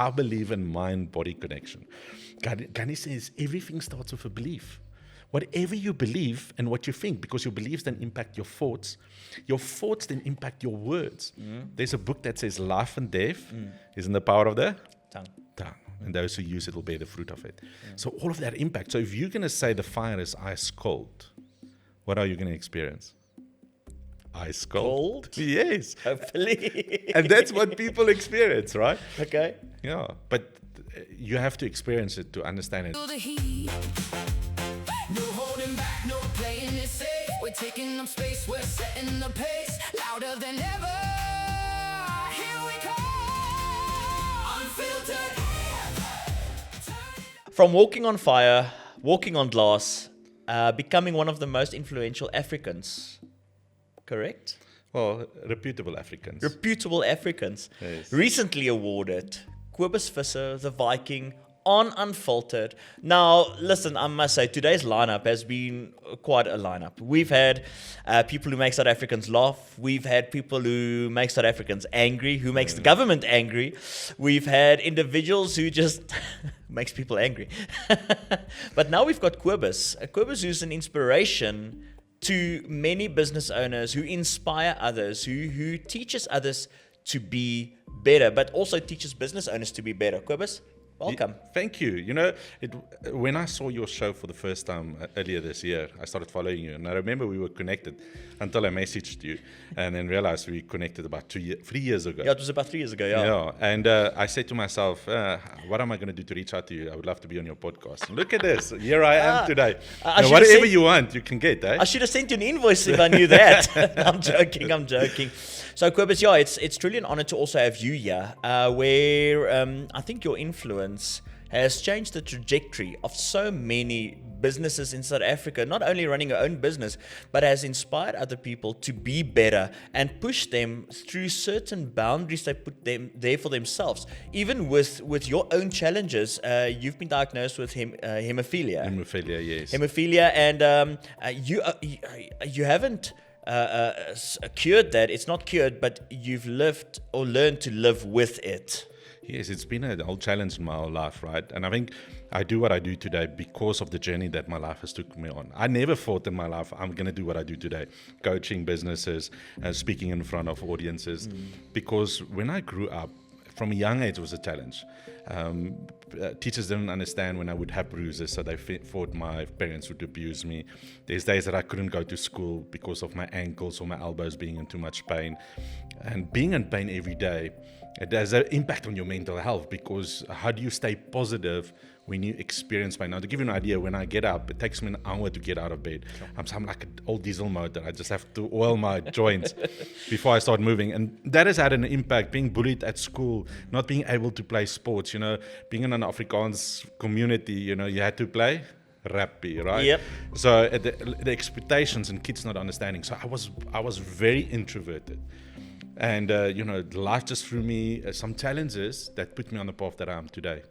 I believe in mind-body connection. Gandhi says everything starts with a belief. Whatever you believe and what you think, because your beliefs then impact your thoughts then impact your words. There's a book that says life and death is in the power of the tongue. And those who use it will bear the fruit of it. So all of that impact. So if you're going to say the fire is ice cold, what are you going to experience? Ice cold? Yes. Hopefully. And that's what people experience, right? Okay. Yeah. But you have to experience it to understand it. No holding back, no playing it safe. We're taking up space, we're setting the pace. Louder than ever. Here we come. Unfiltered AF. From walking on fire, walking on glass, becoming one of the most influential Africans. Correct? Well, reputable Africans. Reputable Africans. Yes. Recently awarded Cobus, the Viking, on Unfiltered. Now, listen, I must say, today's lineup has been quite a lineup. We've had people who make South Africans laugh. We've had people who make South Africans angry, who makes the government angry. We've had individuals who just makes people angry. But now we've got Cobus. Cobus who's an inspiration to many business owners, who inspire others, who teaches others to be better, but also teaches business owners to be better. Cobus, welcome. Thank you. When I saw your show for the first time earlier this year, I started following you, and I remember we were connected until I messaged you, and then realized we connected about 3 years ago. Yeah, it was about 3 years ago, yeah. And I said to myself, what am I going to do to reach out to you? I would love to be on your podcast. Look at this. Here I am today. Whatever you want, you can get, eh? I should have sent you an invoice if I knew that. I'm joking. So, Cobus, yeah, it's truly an honor to also have you here, where I think your influence has changed the trajectory of so many businesses in South Africa, not only running your own business, but has inspired other people to be better and push them through certain boundaries they put them there for themselves. Even with your own challenges, you've been diagnosed with haemophilia. Haemophilia, yes. Haemophilia, and you haven't cured that. It's not cured, but you've lived or learned to live with it. Yes, it's been an old challenge in my whole life, right? And I think I do what I do today because of the journey that my life has took me on. I never thought in my life I'm going to do what I do today, coaching businesses, speaking in front of audiences. Because when I grew up, from a young age, it was a challenge. Teachers didn't understand when I would have bruises, so they thought my parents would abuse me. There's days that I couldn't go to school because of my ankles or my elbows being in too much pain. And being in pain every day, it has an impact on your mental health, because how do you stay positive when you experience pain? Now, to give you an idea, when I get up, it takes me an hour to get out of bed. I'm like an old diesel motor. I just have to oil my joints before I start moving. And that has had an impact, being bullied at school, not being able to play sports, being in an Afrikaans community, you had to play rugby, right? Yep. So the expectations and kids not understanding. So I was very introverted. And, life just threw me some challenges that put me on the path that I am today.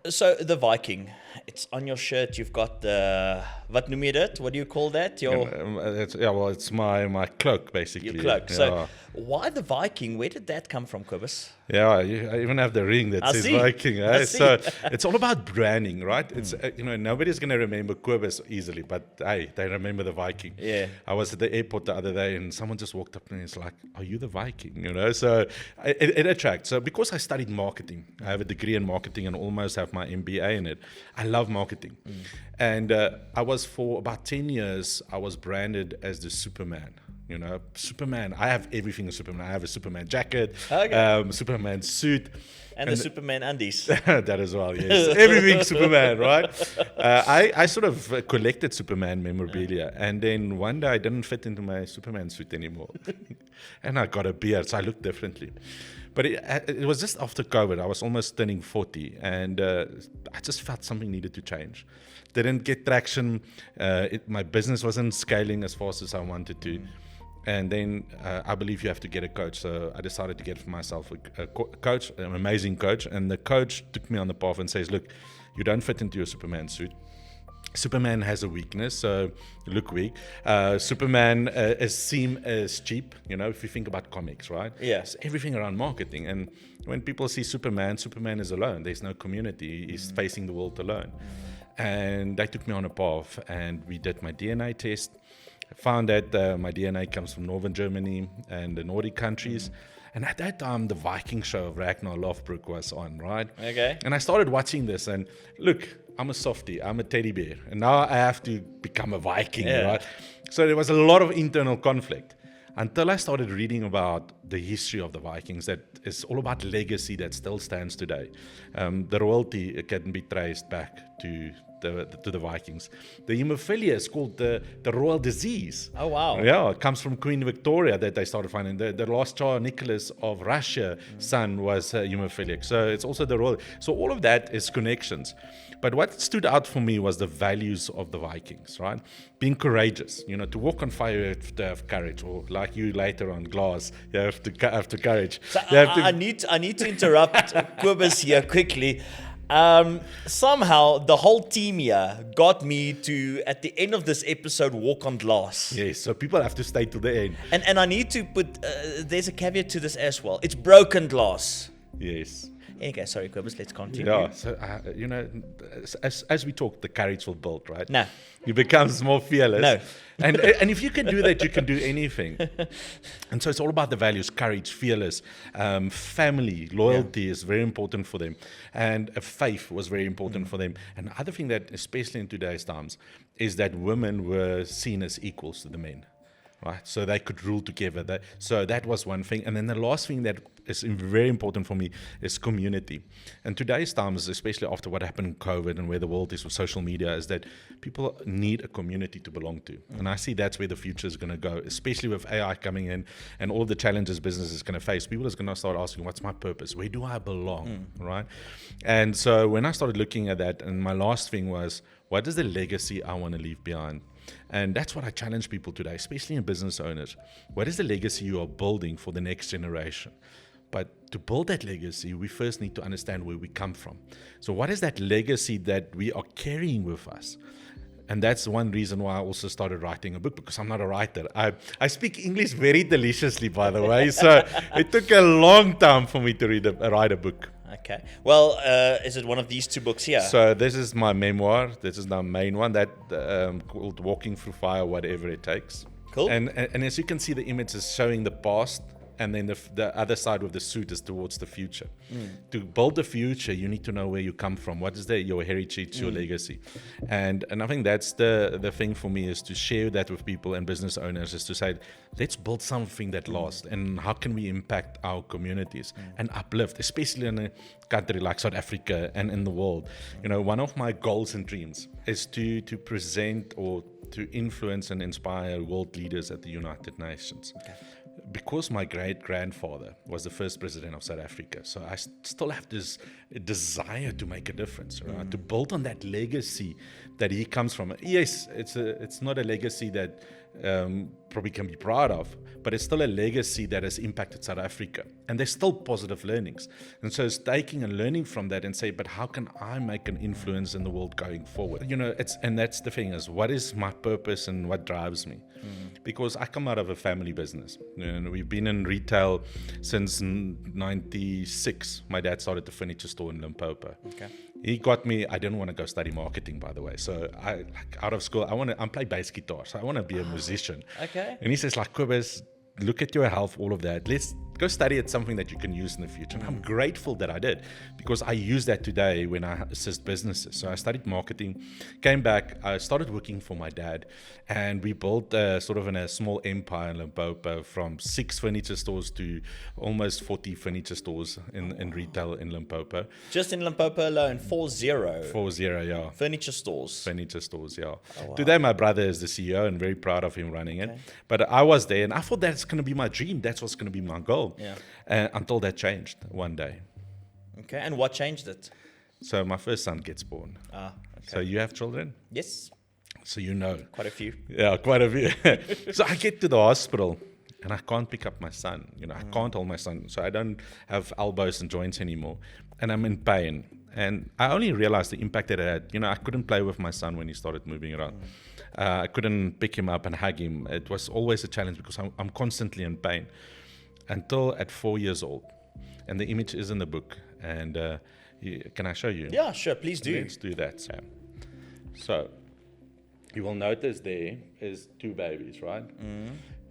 So the Viking, it's on your shirt. You've got the, what noem je dit? What do you call that? It's my cloak, basically. Your cloak. Yeah. So why the Viking? Where did that come from, Cobus? Yeah, I even have the ring that says Viking. Eh? So it's all about branding, right? It's nobody's going to remember Cobus easily, but hey, they remember the Viking. Yeah. I was at the airport the other day, and someone just walked up to me and it's like, "Are you the Viking?" So it attracts. So because I studied marketing, I have a degree in marketing and almost have my MBA in it. I love marketing, and I was for about 10 years. I was branded as the Superman. Superman. I have everything of Superman. I have a Superman jacket, Superman suit. And the Superman undies. That as well, yes. Everything Superman, right? I sort of collected Superman memorabilia. And then one day I didn't fit into my Superman suit anymore. And I got a beard, so I looked differently. But it was just after COVID. I was almost turning 40. And I just felt something needed to change. Didn't get traction. My business wasn't scaling as fast as I wanted to. And then I believe you have to get a coach. So I decided to get for myself a coach, an amazing coach. And the coach took me on the path and says, look, you don't fit into your Superman suit. Superman has a weakness, so look weak. Superman is seen as cheap, if you think about comics, right? Yes. Everything around marketing. And when people see Superman is alone. There's no community. He's facing the world alone. And they took me on a path, and we did my DNA test. I found that my DNA comes from Northern Germany and the Nordic countries. And at that time, the Viking show of Ragnar Lothbrok was on, right? Okay. And I started watching this, and look, I'm a softie, I'm a teddy bear, and now I have to become a Viking, right? So there was a lot of internal conflict until I started reading about the history of the Vikings. That is all about legacy that still stands today. The royalty can be traced back to the Vikings. The haemophilia is called the royal disease. Oh, wow. Yeah, it comes from Queen Victoria that they started finding. The last Tsar Nicholas of Russia, son, was hemophilic. So it's also the royal. So all of that is connections. But what stood out for me was the values of the Vikings, right? Being courageous. To walk on fire, you have to have courage. Or like you later on glass, you have to have courage. So You have to- I need to interrupt Cobus here quickly. Somehow the whole team here got me to, at the end of this episode, walk on glass. Yes, so people have to stay to the end. And I need to put, there's a caveat to this as well. It's broken glass. Yes. Okay, sorry, Cobus, let's continue. Yeah, so as we talk, the courage will build, right? No. You become more fearless. No. and if you can do that, you can do anything. And so it's all about the values: courage, fearless, family, loyalty is very important for them, and faith was very important for them. And the other thing that, especially in today's times, is that women were seen as equals to the men. Right, so they could rule together. So that was one thing. And then the last thing that is very important for me is community. And today's times, especially after what happened in COVID and where the world is with social media, is that people need a community to belong to. And I see that's where the future is going to go, especially with AI coming in and all the challenges business is going to face. People are going to start asking, what's my purpose? Where do I belong? Right? And so when I started looking at that, and my last thing was, what is the legacy I want to leave behind? And that's what I challenge people today, especially in business owners. What is the legacy you are building for the next generation? But to build that legacy, we first need to understand where we come from. So what is that legacy that we are carrying with us? And that's one reason why I also started writing a book, because I'm not a writer. I speak English very deliciously, by the way. So it took a long time for me to write a book. Okay. Well, is it one of these two books here? So this is my memoir. This is the main one that called Walking Through Fire, Whatever It Takes. Cool. And as you can see, the image is showing the past, and then the other side with the suit is towards the future. To build the future, you need to know where you come from. What is your heritage, your legacy? And I think that's the thing for me, is to share that with people and business owners, is to say, let's build something that lasts, and how can we impact our communities and uplift, especially in a country like South Africa and in the world. One of my goals and dreams is to present or to influence and inspire world leaders at the United Nations. Okay. Because my great-grandfather was the first president of South Africa, so I still have this desire to make a difference, right? To build on that legacy that he comes from. Yes, it's not a legacy that probably can be proud of, but it's still a legacy that has impacted South Africa, and there's still positive learnings. And so it's taking and learning from that and say, but how can I make an influence in the world going forward? And that's the thing, is what is my purpose and what drives me? Because I come out of a family business, and we've been in retail since 96. My dad started the furniture store in Limpopo. Okay. He got me. I didn't want to go study marketing, by the way. So out of school, I play bass guitar, so I want to be a musician. Okay. And he says, Cobus, look at your health, all of that. Let's go study at something that you can use in the future. And I'm grateful that I did, because I use that today when I assist businesses. So I studied marketing, came back, I started working for my dad, and we built sort of in a small empire in Limpopo, from 6 furniture stores to almost 40 furniture stores in retail in Limpopo. Just in Limpopo alone, 40. 40, yeah. Furniture stores. Furniture stores, yeah. Oh, wow. Today, my brother is the CEO, and very proud of him running it. But I was there, and I thought that's going to be my dream. That's what's going to be my goal. Yeah. Until that changed one day. Okay, and what changed it? So my first son gets born. Okay. So you have children? Yes, So you know. quite a few. Yeah, quite a few. So I get to the hospital, and I can't pick up my son. I can't hold my son. So I don't have elbows and joints anymore. And I'm in pain. And I only realized the impact that it had. You know, I couldn't play with my son when he started moving around. I couldn't pick him up and hug him. It was always a challenge because I'm constantly in pain. Until at 4 years old. And the image is in the book. And can I show you? Yeah, sure. Please do. Let's do that, Sam. So, you will notice there is 2 babies, right?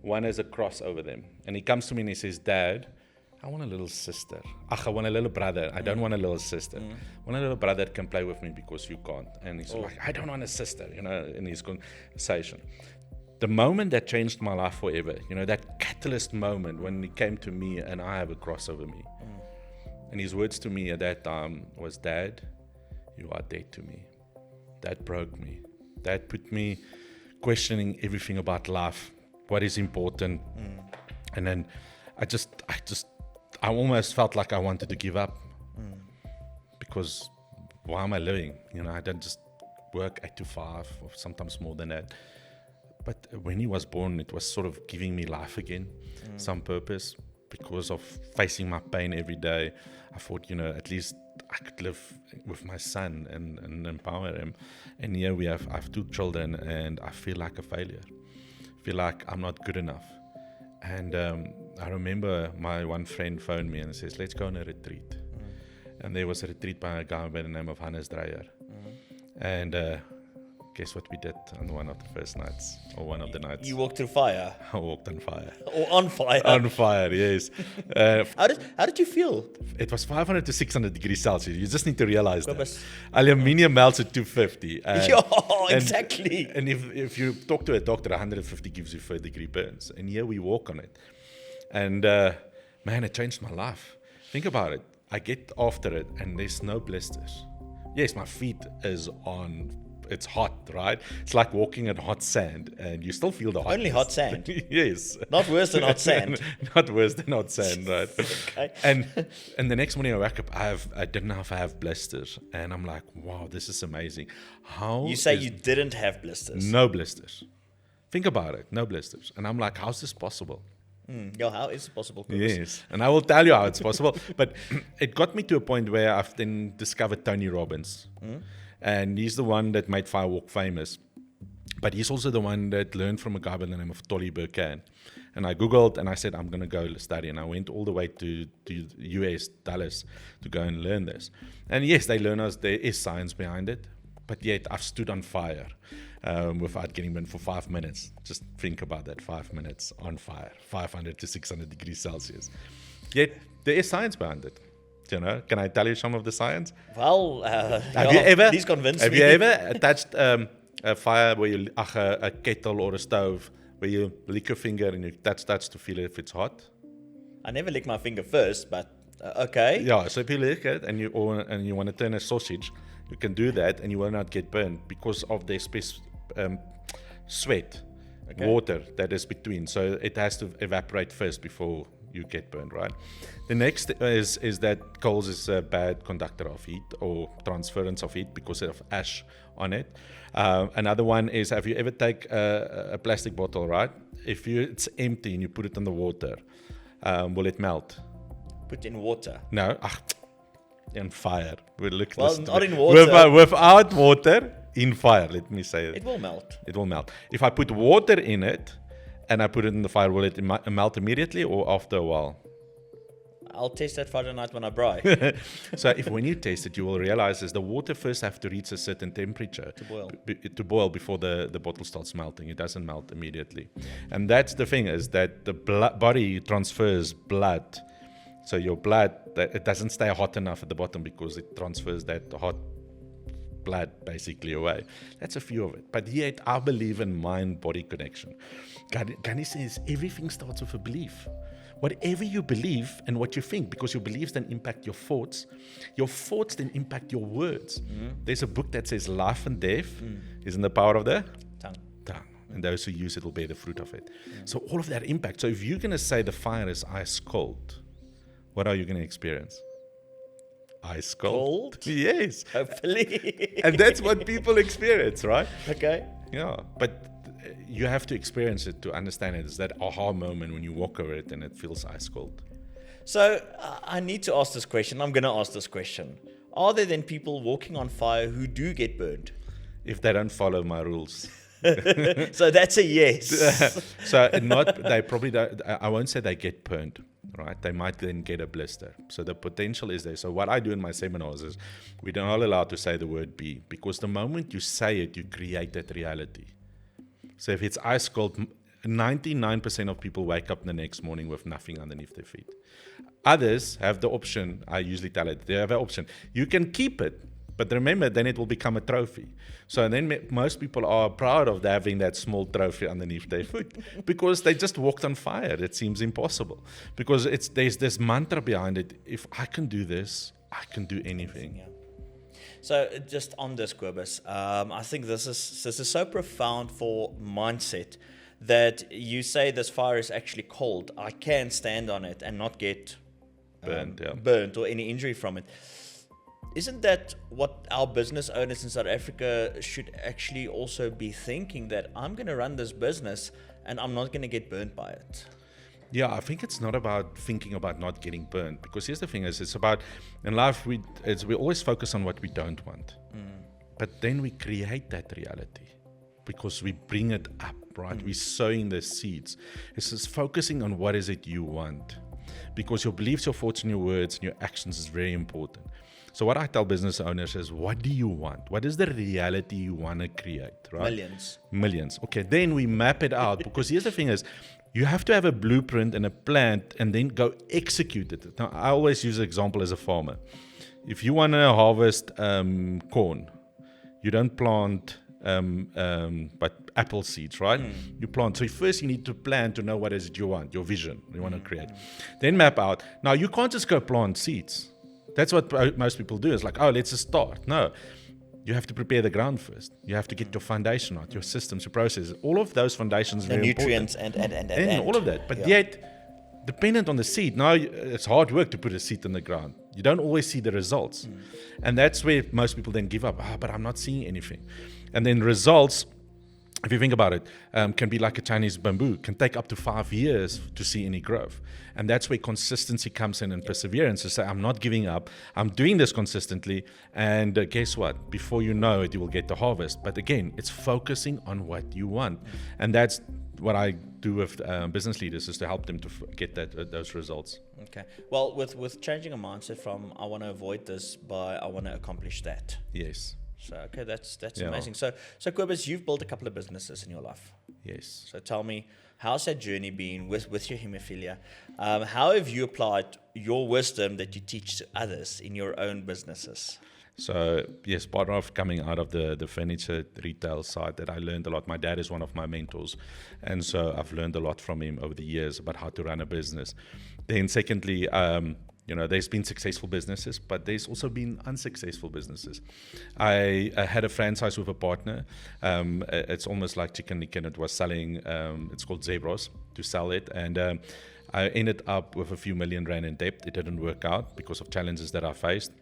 One has a cross over them. And he comes to me and he says, Dad, I want a little sister. I want a little brother. I don't want a little sister. I want a little brother that can play with me because you can't. And he's like, I don't want a sister, you know, in his conversation. The moment that changed my life forever, you know, that catalyst moment when he came to me and I have a cross over me. And his words to me at that time was, Dad, you are dead to me. That broke me. That put me questioning everything about life, what is important. And then I almost felt like I wanted to give up because why am I living? You know, I don't just work 8 to 5 or sometimes more than that. But when he was born, it was sort of giving me life again, some purpose, because of facing my pain every day. I thought, you know, at least I could live with my son and empower him. And here I have 2 children and I feel like a failure. I feel like I'm not good enough. And I remember my one friend phoned me and says, let's go on a retreat. And there was a retreat by a guy by the name of Hannes Dreyer. And guess what we did on one of the first nights, or one of the nights? You walked through fire. I walked on fire. Or on fire. On fire, yes. How did you feel? It was 500 to 600 degrees Celsius. You just need to realize Cobus. that. Aluminium melts at 250. Yeah, exactly. And if you talk to a doctor, 150 gives you 3rd-degree burns. And here we walk on it. And man, it changed my life. Think about it. I get after it and there's no blisters. Yes, my feet is on, it's hot, right? It's like walking in hot sand and you still feel the hot. Only hot sand. Yes. Not worse than hot sand. Not worse than hot sand, right? Okay. And the next morning I wake up, I didn't know if I have blisters. And I'm like, wow, this is amazing. How You say you didn't have blisters. No blisters. Think about it, no blisters. And I'm like, how's this possible? Yo, how is it possible? Cobus? Yes, and I will tell you how it's possible. But it got me to a point where I've then discovered Tony Robbins. And he's the one that made Firewalk famous. But he's also the one that learned from a guy by the name of Tolly Burkan. And I Googled and I said, I'm going to go study. And I went all the way to US, Dallas, to go and learn this. And yes, they learn us, there is science behind it. But yet I've stood on fire without getting burned for 5 minutes. Just think about that, 5 minutes on fire, 500 to 600 degrees Celsius. Yet there is science behind it. You know, can I tell you some of the science? Well, please convince have me. you ever attached a fire where you, a kettle or a stove, where you lick your finger and you touch to feel if it's hot? I never lick my finger first, but okay. Yeah, so if you lick it and you want to turn a sausage, you can do that and you will not get burned because of the sweat, water that is between. So it has to evaporate first before you get burned, right? The next is that coals is a bad conductor of heat or transference of heat because of ash on it. Another one is, have you ever take a plastic bottle, right? If it's empty and you put it in the water, will it melt? Put in water. No, in fire. Well, not in water. Without water, in fire, let me say it. It will melt. It will melt. If I put water in it and I put it in the fire, will it melt immediately or after a while? I'll test that Friday night when I braai. So when you taste it, you will realize is the water first have to reach a certain temperature to boil before the bottle starts melting. It doesn't melt immediately. And that's the thing, is that the body transfers blood. So your blood, it doesn't stay hot enough at the bottom because it transfers that hot blood basically away. That's a few of it. But yet I believe in mind-body connection. Gandhi says everything starts with a belief. Whatever you believe and what you think, because your beliefs then impact your thoughts then impact your words. There's a book that says life and death is in the power of the Tongue. And those who use it will bear the fruit of it. So all of that impact. So if you're going to say the fire is ice cold, what are you going to experience? Ice cold? Yes. Hopefully. And that's what people experience, right? Okay. Yeah, but you have to experience it to understand it. It's that aha moment when you walk over it and it feels ice cold. So I need to ask this question. I'm going to ask this question. are there then people walking on fire who do get burned? If they don't follow my rules. So that's a yes. So they probably don't, I won't say they get burned, right? They might then get a blister. So the potential is there. So what I do in my seminars is we're not allowed to say the word be, because the moment you say it, you create that reality. So if it's ice cold, 99% of people wake up the next morning with nothing underneath their feet. Others have the option. I usually tell it, they have an option. You can keep it, but remember, then it will become a trophy. So then most people are proud of having that small trophy underneath their foot because they just walked on fire. It seems impossible because there's this mantra behind it. If I can do this, I can do anything. Yeah. So just on this, Cobus, I think this is so profound for mindset that you say this fire is actually cold. I can stand on it and not get burnt or any injury from it. Isn't that what our business owners in South Africa should actually also be thinking, that I'm going to run this business and I'm not going to get burnt by it? Yeah, I think it's not about thinking about not getting burnt, because here's the thing is, it's about, in life, we always focus on what we don't want. But then we create that reality because we bring it up, right? We're sowing the seeds. It's just focusing on what is it you want, because your beliefs, your thoughts, and your words and your actions is very important. So what I tell business owners is, what do you want? What is the reality you want to create, right? Millions. Okay, then we map it out, because here's the thing is, you have to have a blueprint and a plan and then go execute it. Now, I always use an example as a farmer. If you want to harvest corn, you don't plant but apple seeds, right? You plant. So first you need to plan to know what is it you want, your vision you want to create. Then map out. Now, you can't just go plant seeds. That's what most people do. It's like, oh, let's just start. No, you have to prepare the ground first. You have to get your foundation out, your systems, your processes. All of those foundations are very nutrients important. and all of that. But yet, dependent on the seed. Now, it's hard work to put a seed in the ground. You don't always see the results. And that's where most people then give up. But I'm not seeing anything. And then results, if you think about it, can be like a Chinese bamboo, can take up to 5 years to see any growth. And that's where consistency comes in, and perseverance, to say, I'm not giving up, I'm doing this consistently, and guess what? Before you know it, you will get the harvest. But again, it's focusing on what you want. And that's what I do with business leaders, is to help them to get those results. Okay. Well, with changing a mindset from I want to avoid this by I want to accomplish that. Yes. So, okay, that's amazing. So Cobus, you've built a couple of businesses in your life. Yes. So tell me, how's that journey been with your haemophilia? How have you applied your wisdom that you teach to others in your own businesses? So, yes, part of coming out of the furniture retail side, that I learned a lot. My dad is one of my mentors. And so I've learned a lot from him over the years about how to run a business. Then secondly, there's been successful businesses, but there's also been unsuccessful businesses. I had a franchise with a partner. It's almost like Chicken Lick, and it was selling, it's called Zebras, to sell it. And I ended up with a few million rand in debt. It didn't work out because of challenges that I faced.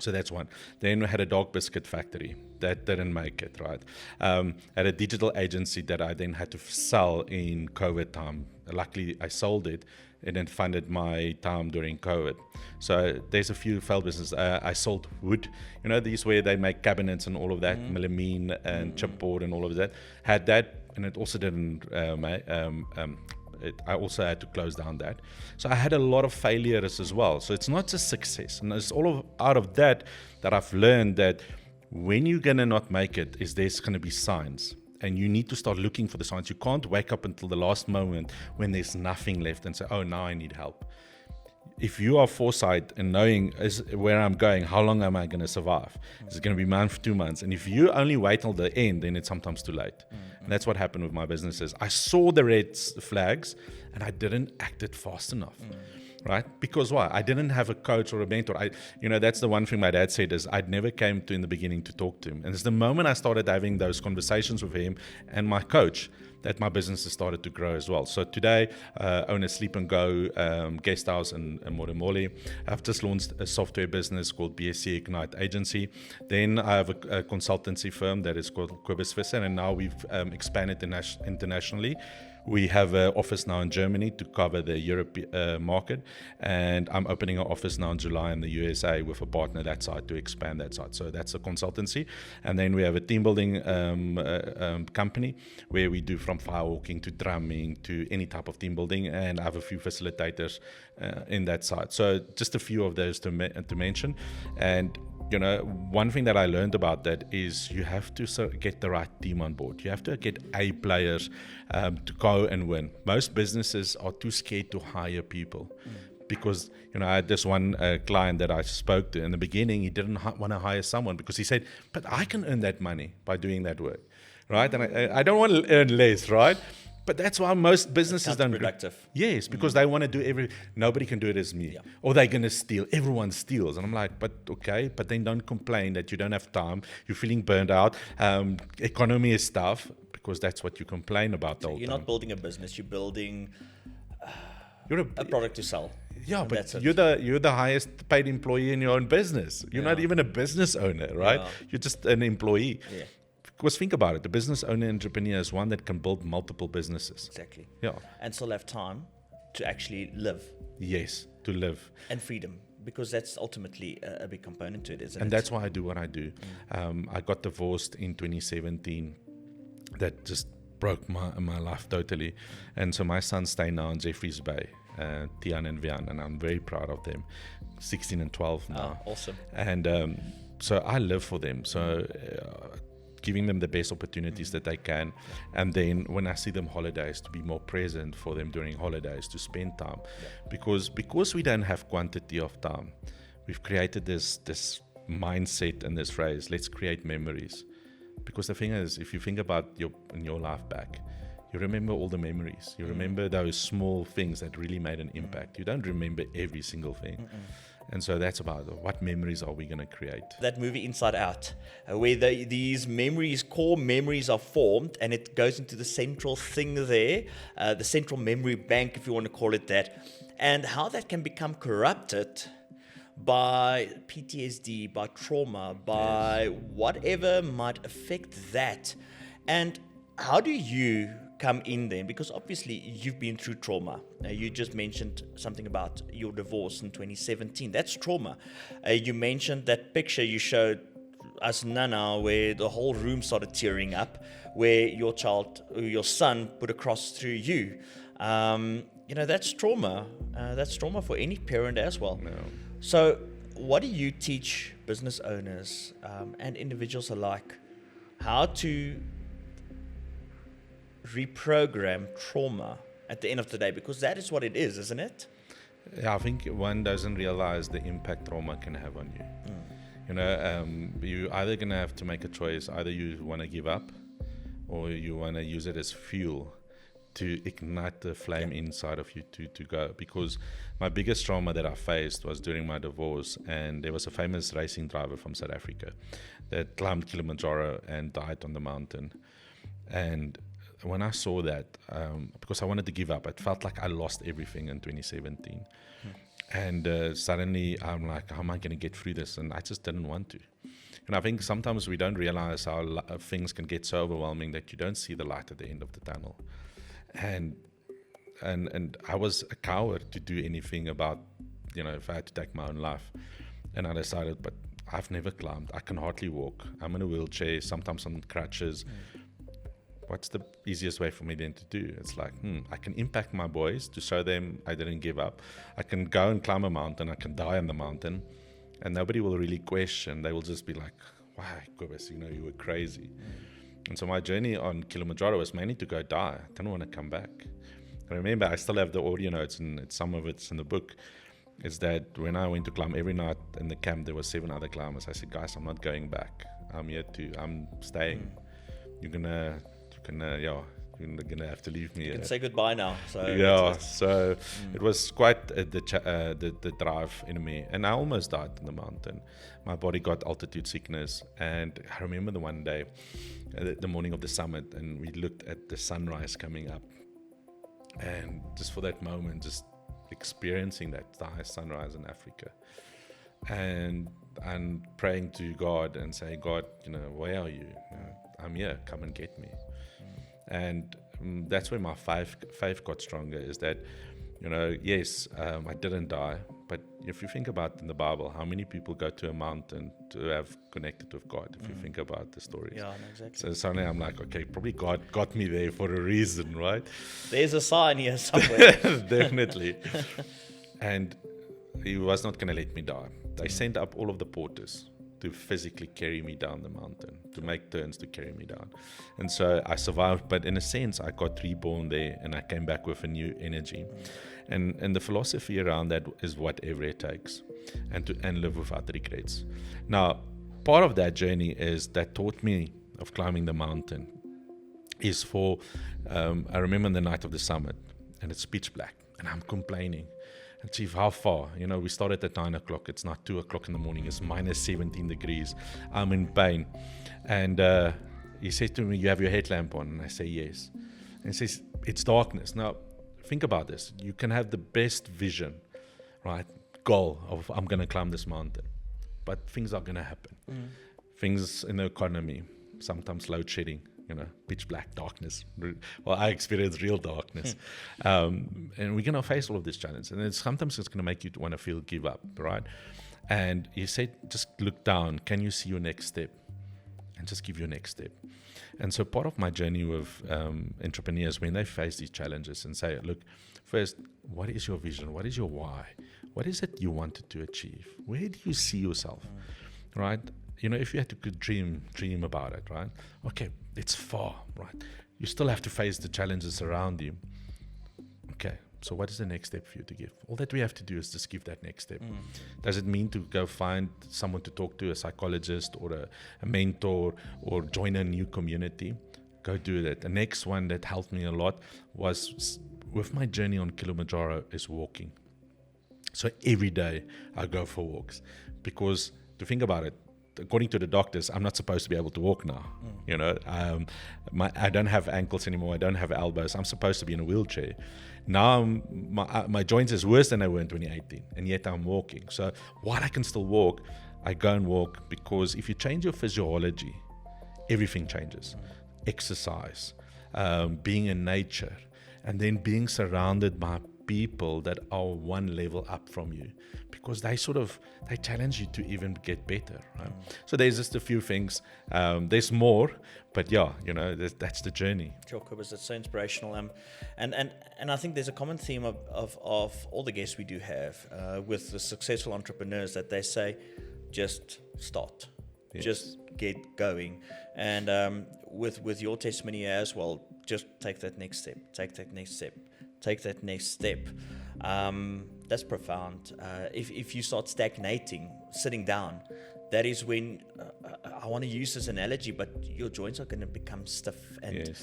So that's one. Then we had a dog biscuit factory. That didn't make it, right? Had a digital agency that I then had to sell in COVID time. Luckily, I sold it, and then funded my time during COVID. So there's a few failed businesses. I sold wood, these where they make cabinets and all of that, melamine and chipboard and all of that. Had that, and it also didn't I also had to close down that. So I had a lot of failures as well. So it's not just success. And it's out of that I've learned that when you're going to not make it, there's going to be signs. And you need to start looking for the signs. You can't wake up until the last moment when there's nothing left and say, oh, now I need help. If you are foresight and knowing where I'm going, how long am I going to survive? Is it going to be a month, 2 months? And if you only wait till the end, then it's sometimes too late. And that's what happened with my businesses. I saw the red flags and I didn't act it fast enough. Right? Because why? I didn't have a coach or a mentor. That's the one thing my dad said is I'd never came to in the beginning to talk to him. And it's the moment I started having those conversations with him and my coach that my businesses started to grow as well. So today, own a Sleep and Go guest house in Morimoli. I've just launched a software business called BSC Ignite Agency. Then I have a consultancy firm that is called Cobus, and now we've expanded internationally. We have an office now in Germany to cover the Europe market, and I'm opening an office now in July in the USA with a partner that side to expand that side. So that's a consultancy, and then we have a team building company where we do from firewalking to drumming to any type of team building, and I have a few facilitators in that side. So just a few of those to mention. And one thing that I learned about that is you have to get the right team on board. You have to get A players to go and win. Most businesses are too scared to hire people because, I had this one client that I spoke to in the beginning. He didn't want to hire someone because he said, but I can earn that money by doing that work, right? And I don't want to earn less, right? But that's why most businesses don't. Productive. Yes, because they want to do nobody can do it as me. Yeah. Or they're going to steal. Everyone steals. And I'm like, but okay, but then don't complain that you don't have time. You're feeling burned out. Economy is tough because that's what you complain about the whole time. You're not building a business. You're building a product to sell. Yeah, but you're the highest paid employee in your own business. You're not even a business owner, right? Yeah. You're just an employee. Yeah. Because think about it, the business owner entrepreneur is one that can build multiple businesses. Exactly. Yeah. And still have time to actually live. Yes, to live. And freedom, because that's ultimately a big component to it, isn't it? And that's why I do what I do. I got divorced in 2017. That just broke my life totally. And so my sons stay now in Jeffreys Bay, Tian and Vian, and I'm very proud of them. 16 and 12 now. Oh, awesome. And so I live for them. So giving them the best opportunities that they can, and then when I see them holidays, to be more present for them during holidays, to spend time, because we don't have quantity of time, we've created this mindset and this phrase, let's create memories. Because the thing is, if you think about your life back, you remember all the memories, you remember those small things that really made an impact. You don't remember every single thing. And so that's about what memories are we going to create. That movie Inside Out, where these memories, core memories are formed, and it goes into the central thing there, the central memory bank, if you want to call it that, and how that can become corrupted by PTSD, by trauma, by whatever might affect that. And how do you come in then? Because obviously you've been through trauma. You just mentioned something about your divorce in 2017. That's trauma. You mentioned that picture you showed us, Nana, where the whole room started tearing up, where your son put a cross through you. That's trauma. That's trauma for any parent as well. No. So what do you teach business owners and individuals alike how to reprogram trauma at the end of the day? Because that is what it is, isn't it? Yeah, I think one doesn't realize the impact trauma can have on you. You're either going to have to make a choice. Either you want to give up, or you want to use it as fuel to ignite the flame inside of you to go. Because my biggest trauma that I faced was during my divorce, and there was a famous racing driver from South Africa that climbed Kilimanjaro and died on the mountain. And when I saw that, because I wanted to give up, it felt like I lost everything in 2017. And suddenly I'm like, how am I going to get through this? And I just didn't want to. And I think sometimes we don't realize how things can get so overwhelming that you don't see the light at the end of the tunnel. And I was a coward to do anything about, if I had to take my own life. And I decided, but I've never climbed. I can hardly walk. I'm in a wheelchair, sometimes on crutches. What's the easiest way for me then to do? It's like, I can impact my boys to show them I didn't give up. I can go and climb a mountain. I can die on the mountain. And nobody will really question. They will just be like, why, Cobus, you were crazy. And so my journey on Kilimanjaro was mainly to go die. I didn't want to come back. I remember I still have the audio notes, and some of it's in the book. Is that when I went to climb every night in the camp, there were 7 other climbers. I said, guys, I'm not going back. I'm staying. You're gonna have to leave me. You can say goodbye now. So it was quite the drive in me, and I almost died in the mountain. My body got altitude sickness, and I remember the one day, the morning of the summit, and we looked at the sunrise coming up, and just for that moment, just experiencing the highest sunrise in Africa, and praying to God and saying, God, where are you? I'm here. Come and get me. And that's where my faith got stronger, is that, yes, I didn't die, but if you think about in the Bible, how many people go to a mountain to have connected with God, if you think about the stories. Yeah, no, exactly. So suddenly I'm like, okay, probably God got me there for a reason, right? There's a sign here somewhere. Definitely. And he was not going to let me die. They sent up all of the porters to physically carry me down the mountain, to make turns to carry me down. And so I survived, but in a sense, I got reborn there and I came back with a new energy. And the philosophy around that is whatever it takes, and live without regrets. Now, part of that journey is that taught me of climbing the mountain is for, I remember the night of the summit, and it's pitch black, and I'm complaining. And Chief, how far? We started at 9 o'clock. It's not 2 o'clock in the morning. It's minus 17 degrees. I'm in pain. And he said to me, you have your headlamp on? And I say, yes. And he says, it's darkness. Now, think about this. You can have the best vision, right? Goal of, I'm going to climb this mountain. But things are going to happen. Things in the economy, sometimes load shedding. Pitch black darkness. Well, I experienced real darkness. And we're going to face all of these challenges. And sometimes it's going to make you want to give up, right? And he said, just look down. Can you see your next step? And just give your next step. And so part of my journey with entrepreneurs, when they face these challenges and say, look, first, what is your vision? What is your why? What is it you wanted to achieve? Where do you see yourself, right? If you had to dream about it, right? Okay, it's far, right? You still have to face the challenges around you. Okay, so what is the next step for you to give? All that we have to do is just give that next step. Does it mean to go find someone to talk to, a psychologist or a mentor, or join a new community? Go do that. The next one that helped me a lot was, with my journey on Kilimanjaro, is walking. So every day I go for walks, because to think about it, according to the doctors, I'm not supposed to be able to walk now. I don't have ankles anymore. I don't have elbows. I'm supposed to be in a wheelchair. Now my joints is worse than they were in 2018, and yet I'm walking. So while I can still walk, I go and walk, because if you change your physiology, everything changes. Exercise, being in nature, and then being surrounded by people that are one level up from you, because they challenge you to even get better, right? So there's just a few things. There's more, but that's the journey. Sure, Cobus, it's so inspirational. And I think there's a common theme of all the guests we do have with the successful entrepreneurs, that they say, just start. Yes. Just get going. And with your testimony as well, just take that next step. Take that next step. Take that next step. That's profound. If you start stagnating, sitting down, that is when I want to use this analogy, but your joints are going to become stiff and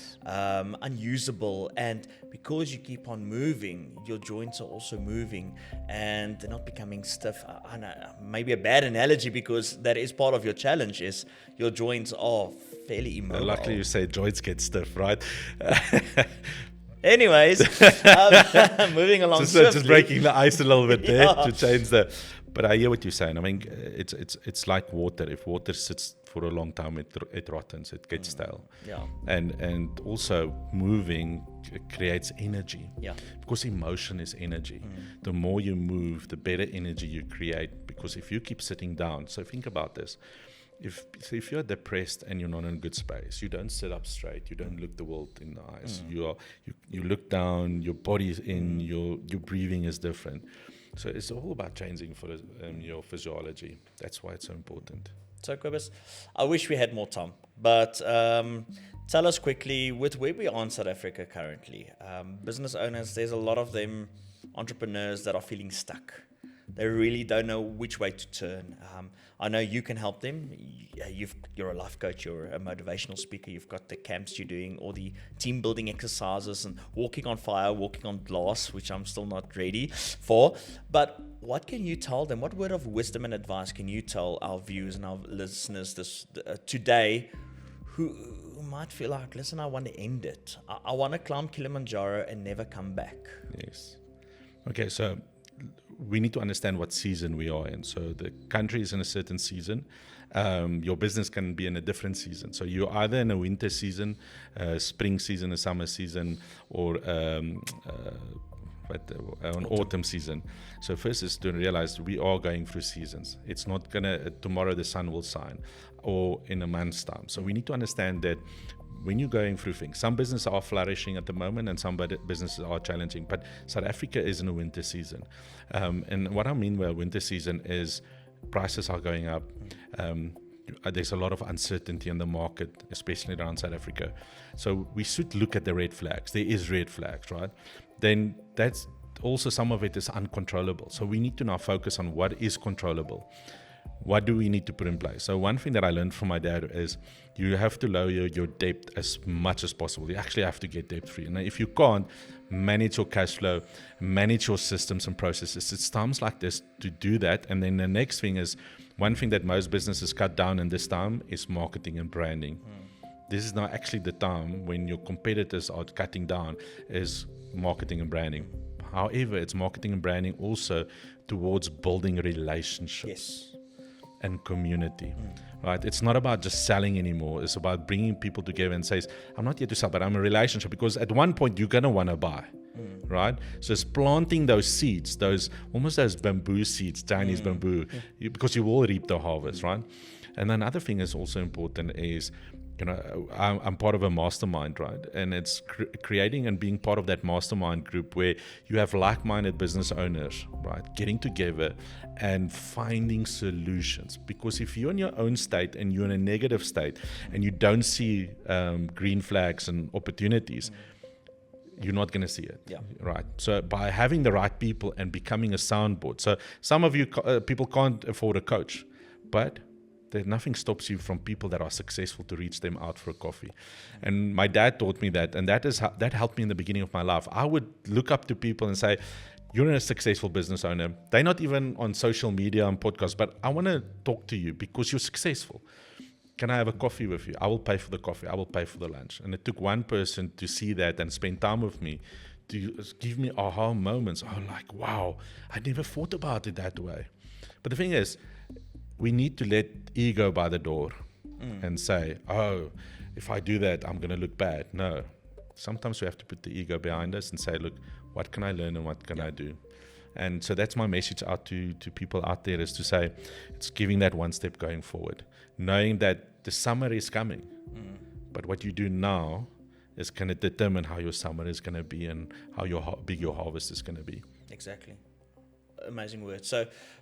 unusable. And because you keep on moving, your joints are also moving, and they're not becoming stiff. I know, maybe a bad analogy, because that is part of your challenge, is your joints are fairly immobile. Luckily you say joints get stiff, right? Anyways, moving along just breaking the ice a little bit there to change the. But I hear what you're saying. I mean, it's like water. If water sits for a long time, it rottens. It gets stale. Yeah. And also moving creates energy. Yeah. Because emotion is energy. The more you move, the better energy you create. Because if you keep sitting down, so think about this. If you're depressed and you're not in a good space, you don't sit up straight. You don't look the world in the eyes. You look down. Your body's in. Your breathing is different. So it's all about changing for your physiology. That's why it's so important. So, Cobus, I wish we had more time, but tell us quickly, with where we are in South Africa currently, business owners, there's a lot of them, entrepreneurs that are feeling stuck. They really don't know which way to turn. I know you can help them. You're a life coach, you're a motivational speaker, you've got the camps you're doing, all the team building exercises and walking on fire, walking on glass, which I'm still not ready for. But what can you tell them? What word of wisdom and advice can you tell our viewers and our listeners today who might feel like, listen, I want to end it. I want to climb Kilimanjaro and never come back? Yes. Okay, so we need to understand what season we are in. So the country is in a certain season, Your business can be in a different season. So you're either in a winter season, spring season, a summer season, or an autumn season. So first is to realize we are going through seasons. It's not gonna tomorrow the sun will shine, or in a month's time. So we need to understand that when you're going through things, some businesses are flourishing at the moment and some businesses are challenging, but South Africa is in a winter season. And what I mean by a winter season is prices are going up. There's a lot of uncertainty in the market, especially around South Africa. So we should look at the red flags. There is red flags, right? Then that's also, some of it is uncontrollable. So we need to now focus on what is controllable. What do we need to put in place? So one thing that I learned from my dad is you have to lower your debt as much as possible. You actually have to get debt free. And if you can't, manage your cash flow, manage your systems and processes. It's times like this to do that. And then the next thing is, one thing that most businesses cut down in this time is marketing and branding. This is now actually the time when your competitors are cutting down is marketing and branding. However, it's marketing and branding also towards building relationships. Yes. And community, right? It's not about just selling anymore. It's about bringing people together and says, I'm not here to sell, but I'm a relationship, because at one point you're going to want to buy, right? So it's planting those seeds, almost those bamboo seeds, Chinese bamboo, because you will reap the harvest, right? And another thing is also important is, I'm part of a mastermind, right? And it's creating and being part of that mastermind group where you have like-minded business owners, right? Getting together and finding solutions. Because if you're in your own state and you're in a negative state and you don't see green flags and opportunities, you're not going to see it, right? So by having the right people and becoming a soundboard. So some of you people can't afford a coach, but nothing stops you from people that are successful to reach them out for a coffee. And my dad taught me that, and that helped me in the beginning of my life. I would look up to people and say, you're a successful business owner. They're not even on social media and podcasts, but I want to talk to you because you're successful. Can I have a coffee with you? I will pay for the coffee. I will pay for the lunch. And it took one person to see that and spend time with me to give me aha moments. Oh, like, wow, I never thought about it that way. But the thing is, we need to let ego by the door and say, oh, if I do that, I'm going to look bad. No. Sometimes we have to put the ego behind us and say, look, what can I learn and what can I do? And so that's my message out to people out there, is to say, it's giving that one step going forward, knowing that the summer is coming. But what you do now is going to determine how your summer is going to be and how big your harvest is going to be. Exactly. Amazing words.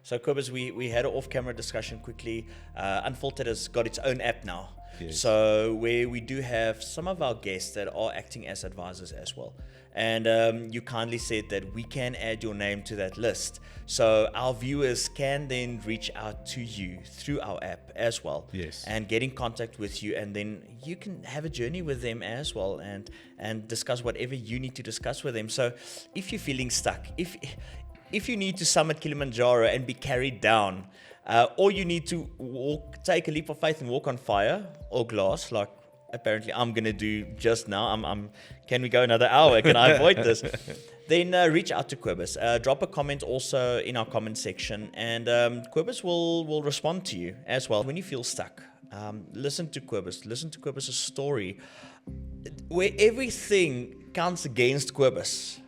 So Cobus, we had an off-camera discussion quickly. Unfiltered has got its own app now. Yes. So where we do have some of our guests that are acting as advisors as well. And you kindly said that we can add your name to that list. So our viewers can then reach out to you through our app as well. Yes. And get in contact with you, and then you can have a journey with them as well and discuss whatever you need to discuss with them. So if you're feeling stuck, if you need to summit Kilimanjaro and be carried down, or you need to take a leap of faith and walk on fire or glass, like apparently I'm going to do just now. Can we go another hour? Can I avoid this? Then reach out to Cobus. Drop a comment also in our comment section, and Cobus will respond to you as well. When you feel stuck, listen to Cobus. Listen to Cobus' story, where everything counts against Cobus.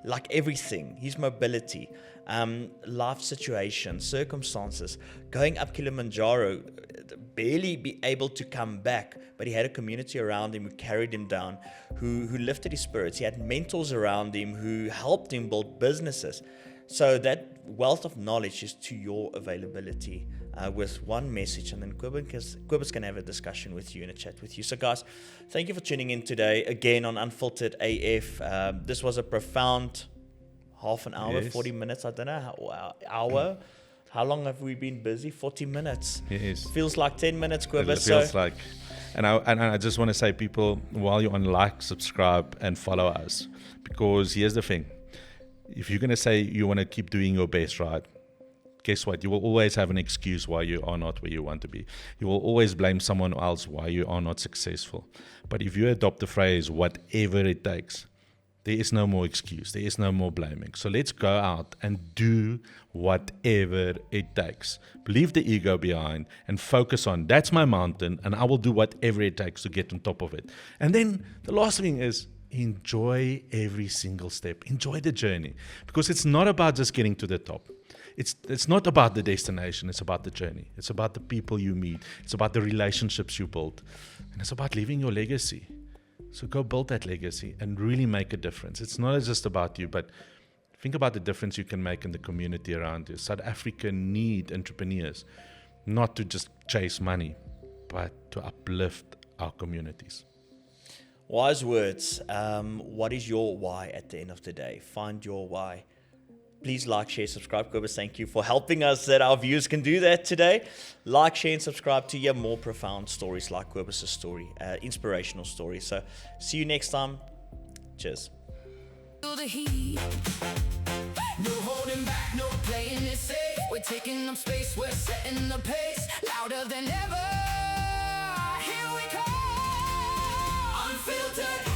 Like everything, his mobility, life situations, circumstances, going up Kilimanjaro, barely be able to come back, but he had a community around him who carried him down, who lifted his spirits. He had mentors around him who helped him build businesses. So that wealth of knowledge is to your availability with one message, and then Cobus can have a discussion with you and a chat with you. So guys, thank you for tuning in today again on Unfiltered AF. This was a profound half an hour, Yes. 40 minutes. I don't know, hour. How long have we been busy? 40 minutes. Yes. Feels like 10 minutes, It Cobus. feels like, and I just want to say, people, while you're on, like, subscribe, and follow us, because here's the thing: if you're going to say you want to keep doing your best, right? Guess what? You will always have an excuse why you are not where you want to be. You will always blame someone else why you are not successful. But if you adopt the phrase, whatever it takes, there is no more excuse. There is no more blaming. So let's go out and do whatever it takes. Leave the ego behind and focus on, that's my mountain, and I will do whatever it takes to get on top of it. And then the last thing is, enjoy every single step. Enjoy the journey. Because it's not about just getting to the top. It's not about the destination. It's about the journey. It's about the people you meet. It's about the relationships you build. And it's about leaving your legacy. So go build that legacy and really make a difference. It's not just about you, but think about the difference you can make in the community around you. South Africa need entrepreneurs, not to just chase money, but to uplift our communities. Wise words. What is your why at the end of the day? Find your why. Please like, share, subscribe. Cobus, thank you for helping us that our viewers can do that today. Like, share, and subscribe to hear more profound stories like Cobus' story, inspirational stories. So see you next time. Cheers. Feel the heat. No holding back, no playing it safe. We're taking up space, we're setting the pace. Louder than ever. Here we come. Unfiltered